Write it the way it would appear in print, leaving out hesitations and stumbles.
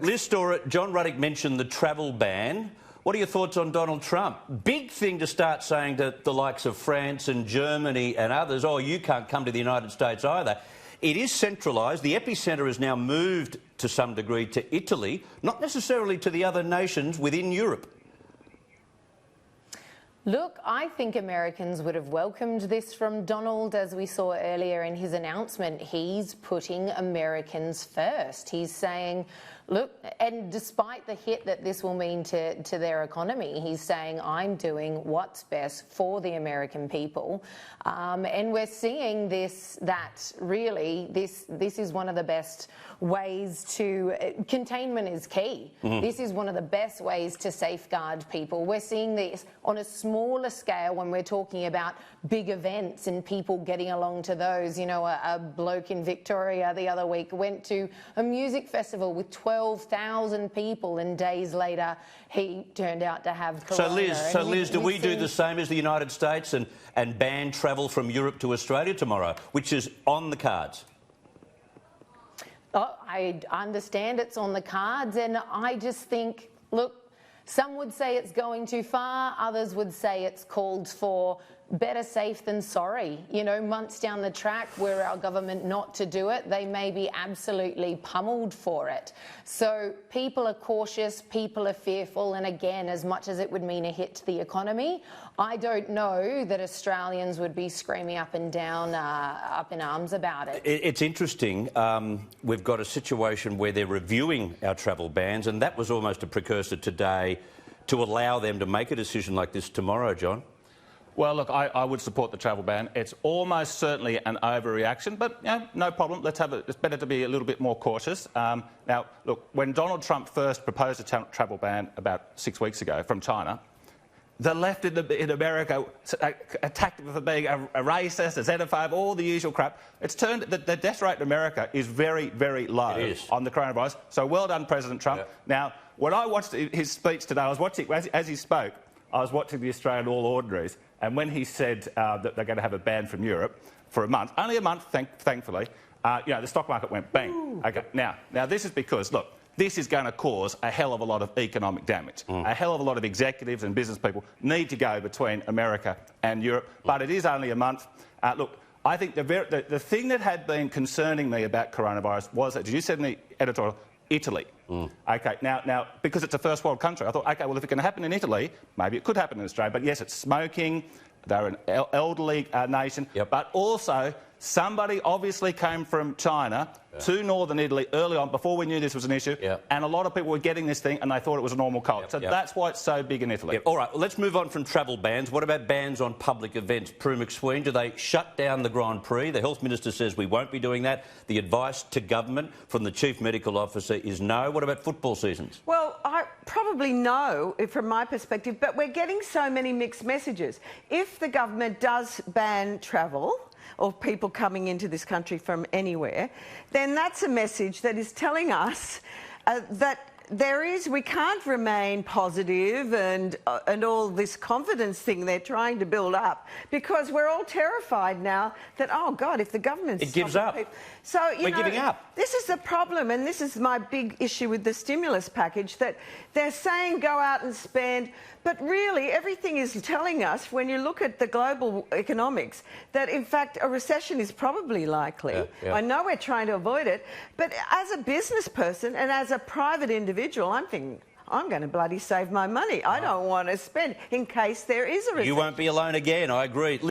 Liz Storrett, John Ruddock mentioned the travel ban. What are your thoughts on Donald Trump? Big thing to start saying to the likes of France and Germany and others, oh, you can't come to the United States either. It is centralised. The epicentre has now moved to some degree to Italy, not necessarily to the other nations within Europe. Look, I think Americans would have welcomed this from Donald, as we saw earlier in his announcement. He's putting Americans first. He's saying, look, and despite the hit that this will mean to their economy, he's saying, I'm doing what's best for the American people. And we're seeing that really this is one of the best ways to... containment is key. This is one of the best ways to safeguard people. We're seeing this on a smaller scale when we're talking about big events and people getting along to those. You know, a bloke in Victoria the other week went to a music festival with 12,000 people, and days later he turned out to have corona. So Liz, do we do the same as the United States and ban travel from Europe to Australia tomorrow, which is on the cards? Oh, I understand it's on the cards, and I just think, look, some would say it's going too far, others would say it's called for. Better safe than sorry. You know, months down the track, were our government not to do it, they may be absolutely pummeled for it. So people are cautious, people are fearful, and again, as much as it would mean a hit to the economy, I don't know that Australians would be screaming up and down, up in arms about it. It's interesting. We've got a situation where they're reviewing our travel bans, and that was almost a precursor today to allow them to make a decision like this tomorrow, John. Well, look, I would support the travel ban. It's almost certainly an overreaction, but you know, no problem. It's better to be a little bit more cautious. Now, look, when Donald Trump first proposed a travel ban about 6 weeks ago from China, the left in America attacked him for being a racist, a xenophobe, all the usual crap. It's turned the death rate in America is very, very low on the coronavirus. So well done, President Trump. Yeah. Now, when I watched his speech today, I was watching as he spoke. I was watching the Australian All Ordinaries, and when he said that they're going to have a ban from Europe for a month, only a month, thankfully, you know, the stock market went bang. Ooh. Okay, now this is because, look, this is going to cause a hell of a lot of economic damage. A hell of a lot of executives and business people need to go between America and Europe, but it is only a month. Look, I think the thing that had been concerning me about coronavirus was, did you say in the editorial, Italy. OK, now, because it's a first world country, I thought, OK, well, if it can happen in Italy, maybe it could happen in Australia. But yes, it's smoking, they're an elderly nation, but also somebody obviously came from China to northern Italy early on, before we knew this was an issue, and a lot of people were getting this thing and they thought it was a normal cold. So that's why it's so big in Italy. All right, well, let's move on from travel bans. What about bans on public events? Prue McSween, do they shut down the Grand Prix? The Health Minister says we won't be doing that. The advice to government from the Chief Medical Officer is no. What about football seasons? Well, I probably no, from my perspective, but we're getting so many mixed messages. If the government does ban travel, or people coming into this country from anywhere, then that's a message that is telling us that we can't remain positive and all this confidence thing they're trying to build up, because we're all terrified now that, oh God, if the government... It gives up. So, we're giving up. This is the problem, and this is my big issue with the stimulus package, that they're saying go out and spend, but really everything is telling us, when you look at the global economics, that in fact a recession is probably likely. I know we're trying to avoid it, but as a business person and as a private individual, I'm thinking, I'm going to bloody save my money. I don't want to spend in case there is a recession. You won't be alone again, I agree.